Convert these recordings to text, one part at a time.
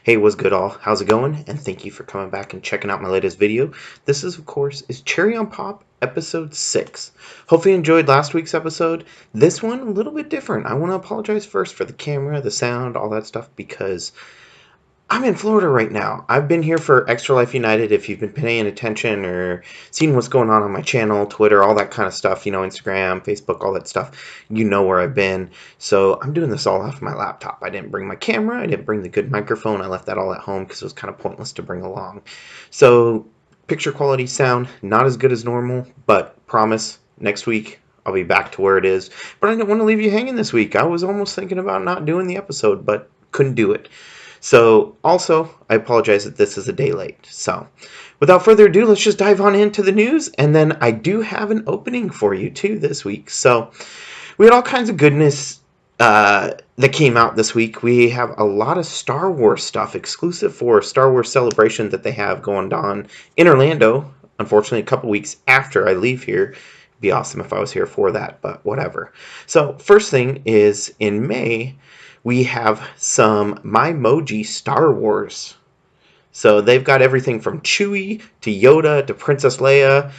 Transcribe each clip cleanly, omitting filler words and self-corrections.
Hey, what's good all? How's it going? And thank you for coming back and checking out my latest video. This is, of course, Cherry on Pop episode 6. Hopefully you enjoyed last week's episode. This one, a little bit different. I want to apologize first for the camera, the sound, all that stuff, because I'm in Florida right now. I've been here for Extra Life United. If you've been paying attention or seen what's going on my channel, Twitter, all that kind of stuff, Instagram, Facebook, all that stuff, you know where I've been. So I'm doing this all off my laptop. I didn't bring my camera. I didn't bring the good microphone. I left that all at home because it was kind of pointless to bring along. So picture quality, sound, not as good as normal, but promise next week I'll be back to where it is. But I didn't want to leave you hanging this week. I was almost thinking about not doing the episode, but couldn't do it. So, also, I apologize that this is a day late. So, without further ado, let's just dive on into the news. And then I do have an opening for you, too, this week. So, we had all kinds of goodness that came out this week. We have a lot of Star Wars stuff exclusive for Star Wars Celebration that they have going on in Orlando. Unfortunately, a couple weeks after I leave here. It'd be awesome if I was here for that, but whatever. So, first thing is in May, we have some MyMoji Star Wars. So they've got everything from Chewie to Yoda to Princess Leia.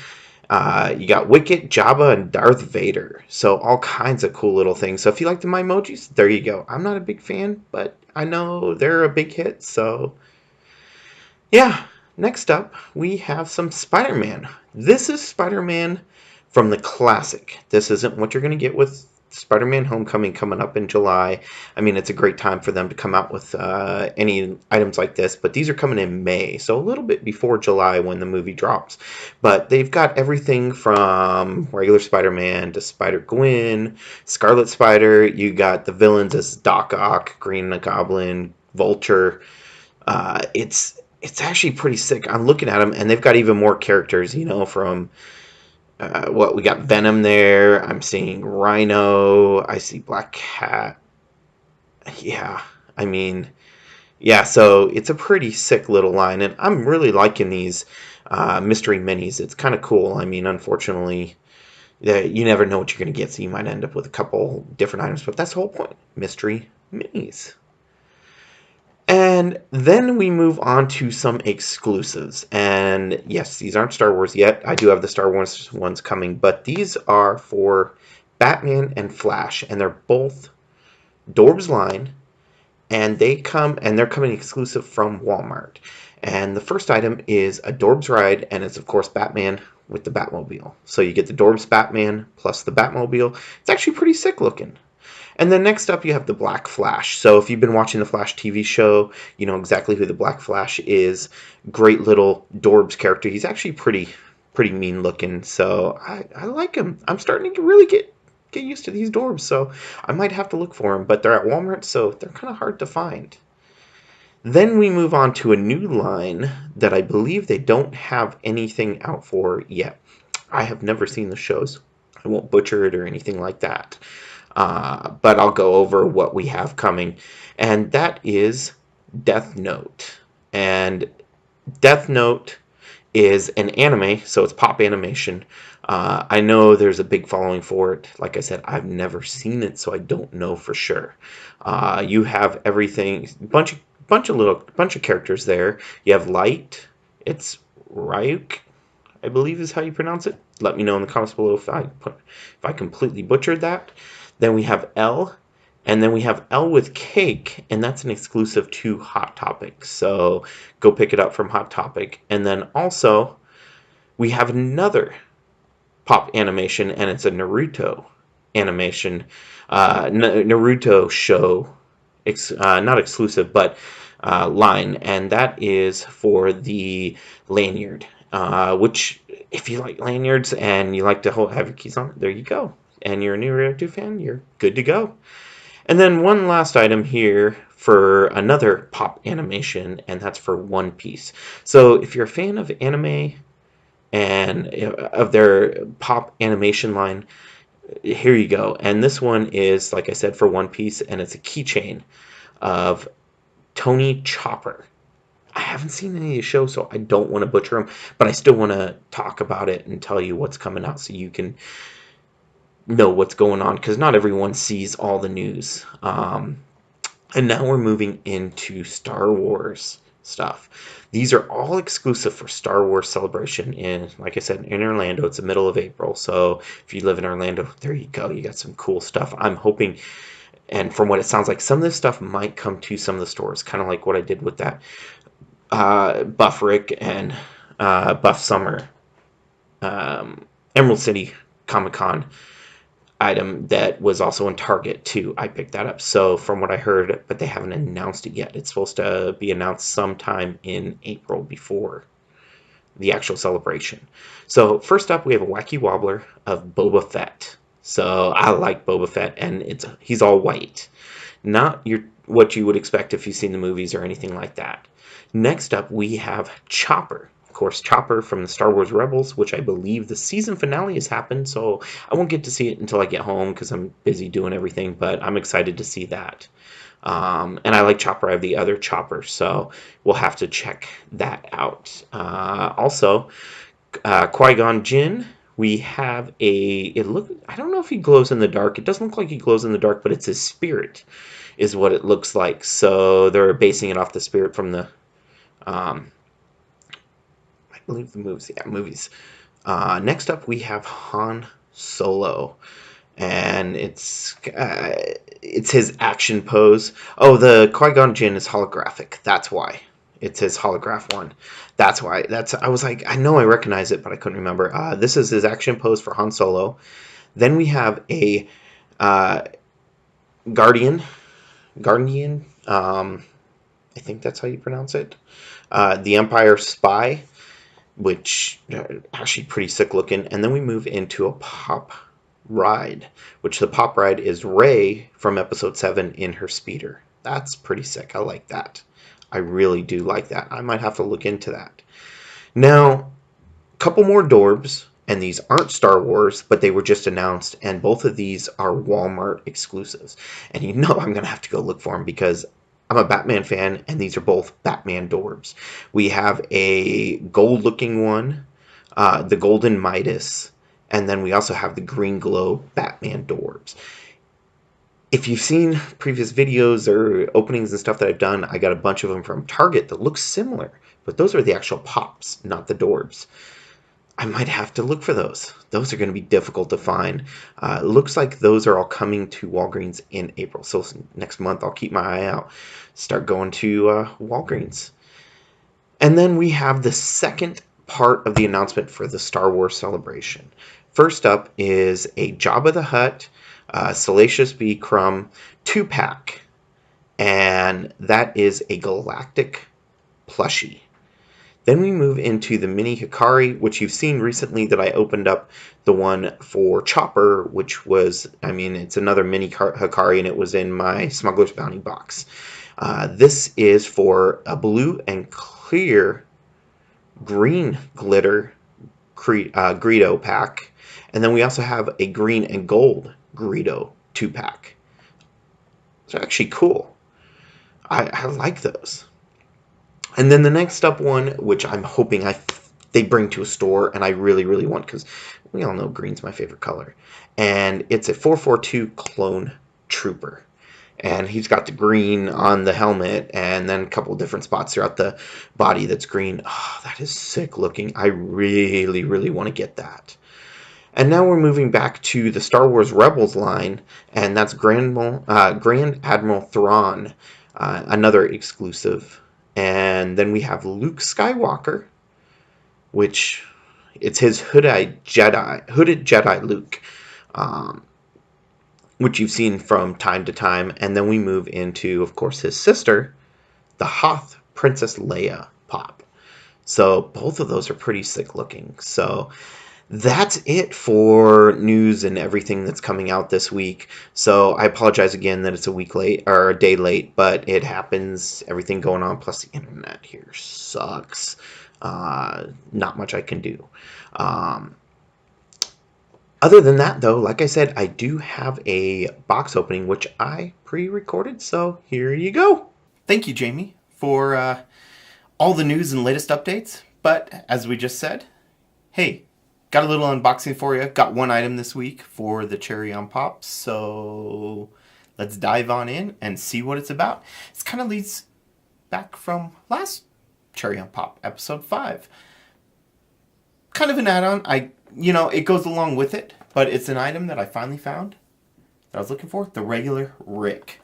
You got Wicket, Jabba, and Darth Vader. So all kinds of cool little things. So if you like the MyMojis, there you go. I'm not a big fan, but I know they're a big hit. So yeah, next up we have some Spider-Man. This is Spider-Man from the classic. This isn't what you're going to get with Spider-Man Homecoming coming up in July. I mean, it's a great time for them to come out with any items like this, but these are coming in May, so a little bit before July when the movie drops. But they've got everything from regular Spider-Man to Spider-Gwen, Scarlet Spider. You got the villains as Doc Ock, Green Goblin, Vulture. It's actually pretty sick. I'm looking at them, and they've got even more characters, from we got Venom there. I'm seeing Rhino. I see Black Cat. Yeah, I mean, yeah. So it's a pretty sick little line, and I'm really liking these mystery minis. It's kind of cool. I mean, unfortunately, you never know what you're going to get, so you might end up with a couple different items. But that's the whole point: mystery minis. And then we move on to some exclusives. And yes, these aren't Star Wars yet. I do have the Star Wars ones coming, but these are for Batman and Flash, and they're both Dorbz line, and they're coming exclusive from Walmart. And the first item is a Dorbz ride, and it's of course Batman with the Batmobile. So you get the Dorbz Batman plus the Batmobile. It's actually pretty sick looking. And then next up, you have the Black Flash. So if you've been watching the Flash TV show, you know exactly who the Black Flash is. Great little Dorbz character. He's actually pretty mean looking. So I like him. I'm starting to really get used to these Dorbz. So I might have to look for them. But they're at Walmart, so they're kind of hard to find. Then we move on to a new line that I believe they don't have anything out for yet. I have never seen the shows. I won't butcher it or anything like that. But I'll go over what we have coming, and that is Death Note. And Death Note is an anime, so it's pop animation. I know there's a big following for it. Like I said, I've never seen it, so I don't know for sure. You have everything, bunch of characters there. You have Light. It's Ryuk, I believe is how you pronounce it. Let me know in the comments below if I completely butchered that. Then we have L, and then we have L with Cake, and that's an exclusive to Hot Topic. So go pick it up from Hot Topic. And then also we have another pop animation, and it's a Naruto animation, Naruto show, not exclusive, but line, and that is for the lanyard. Which, if you like lanyards and you like to have your keys on it, there you go. And you're a new Naruto fan, you're good to go. And then one last item here for another pop animation, and that's for One Piece. So if you're a fan of anime and of their pop animation line, here you go. And this one is, like I said, for One Piece, and it's a keychain of Tony Chopper. I haven't seen any of the shows, so I don't want to butcher them, but I still want to talk about it and tell you what's coming out so you can know what's going on, because not everyone sees all the news. And now we're moving into Star Wars stuff. These are all exclusive for Star Wars Celebration in, like I said, in Orlando. It's the middle of April. So if you live in Orlando, there you go. You got some cool stuff. I'm hoping, and from what it sounds like, some of this stuff might come to some of the stores, kind of like what I did with that Buff Rick and Buff Summer Emerald City Comic Con item that was also in Target too. I picked that up. So from what I heard, but they haven't announced it yet. It's supposed to be announced sometime in April before the actual celebration. So first up, we have a Wacky Wobbler of Boba Fett. So I like Boba Fett, and he's all white, not what you would expect if you've seen the movies or anything like that. Next up, we have Chopper. Of course, Chopper from the Star Wars Rebels, which I believe the season finale has happened, so I won't get to see it until I get home because I'm busy doing everything, but I'm excited to see that. And I like Chopper. I have the other Chopper, so we'll have to check that out. Also, Qui-Gon Jinn. We have I don't know if he glows in the dark. It doesn't look like he glows in the dark, but it's his spirit is what it looks like. So they're basing it off the spirit from the I believe the movies. Yeah, movies. Next up, we have Han Solo, and it's his action pose. Oh, the Qui-Gon Jinn is holographic. That's why. It's his holograph one. That's why. I was like, I know I recognize it, but I couldn't remember. This is his action pose for Han Solo. Then we have a Guardian. I think that's how you pronounce it. The Empire Spy, which actually pretty sick looking. And then we move into a pop ride, which the pop ride is Rey from Episode 7 in her speeder. That's pretty sick. I like that. I really do like that. I might have to look into that. Now, a couple more Dorbs, and these aren't Star Wars, but they were just announced, and both of these are Walmart exclusives. And you know I'm going to have to go look for them because I'm a Batman fan, and these are both Batman Dorbs. We have a gold-looking one, the Golden Midas, and then we also have the Green Glow Batman Dorbs. If you've seen previous videos or openings and stuff that I've done, I got a bunch of them from Target that look similar, but those are the actual pops, not the Dorbs. I might have to look for those. Those are going to be difficult to find. It looks like those are all coming to Walgreens in April. So next month I'll keep my eye out. Start going to Walgreens. And then we have the second part of the announcement for the Star Wars Celebration. First up is a Jabba the Hutt, Salacious B. Crumb 2-pack. And that is a galactic plushie. Then we move into the Mini Hikari, which you've seen recently that I opened up the one for Chopper, which was, it's another Mini Hikari, and it was in my Smuggler's Bounty box. This is for a blue and clear green glitter Greedo pack. And then we also have a green and gold Greedo 2-pack. It's actually cool. I like those. And then the next up one, which I'm hoping they bring to a store, and I really, really want, because we all know green's my favorite color. And it's a 442 Clone Trooper. And he's got the green on the helmet, and then a couple different spots throughout the body that's green. Oh, that is sick looking. I really, really want to get that. And now we're moving back to the Star Wars Rebels line, and that's Grand Admiral Thrawn, another exclusive. And then we have Luke Skywalker, which it's his hooded Jedi Luke, which you've seen from time to time. And then we move into, of course, his sister, the Hoth Princess Leia pop. So both of those are pretty sick looking. So that's it for news and everything that's coming out this week. So I apologize again that it's a week late or a day late, but it happens. Everything going on, plus the internet here sucks. Not much I can do. Other than that, though, like I said, I do have a box opening, which I pre-recorded. So here you go. Thank you, Jamie, for all the news and latest updates. But as we just said, hey, got a little unboxing for you. Got one item this week for the Cherry on Pop. So let's dive on in and see what it's about. It kind of leads back from last Cherry on Pop, episode 5. Kind of an add-on. It goes along with it, but it's an item that I finally found that I was looking for, the regular Rick.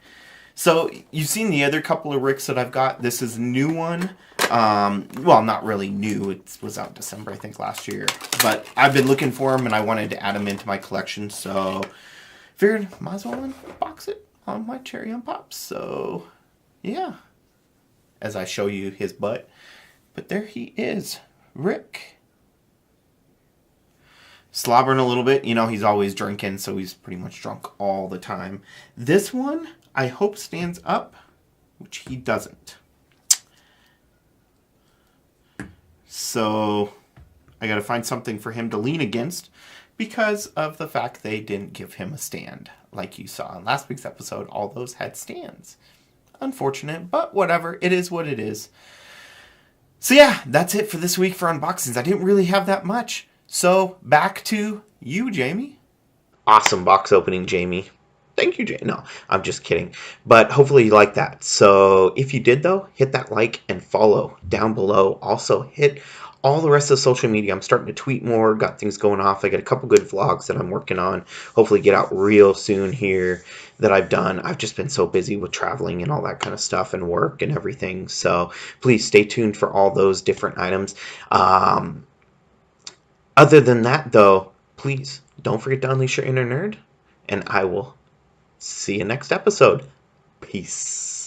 So you've seen the other couple of Ricks that I've got. This is a new one. Well, not really new. It was out in December, I think, last year. But I've been looking for them, and I wanted to add them into my collection. So figured might as well unbox it on my Cherry on Pop. So yeah, as I show you his butt. But there he is, Rick. Slobbering a little bit. He's always drinking, so he's pretty much drunk all the time. This one, I hope, stands up, which he doesn't. So I got to find something for him to lean against because of the fact they didn't give him a stand. Like you saw in last week's episode, all those had stands. Unfortunate, but whatever. It is what it is. So yeah, that's it for this week for unboxings. I didn't really have that much. So back to you, Jamie. Awesome box opening, Jamie. Thank you, Jamie. No, I'm just kidding. But hopefully you like that. So if you did, though, hit that like and follow down below. Also, hit all the rest of the social media. I'm starting to tweet more. Got things going off. I got a couple good vlogs that I'm working on. Hopefully get out real soon here that I've done. I've just been so busy with traveling and all that kind of stuff and work and everything. So please stay tuned for all those different items. Other than that, though, please don't forget to unleash your inner nerd. And I will see you next episode. Peace.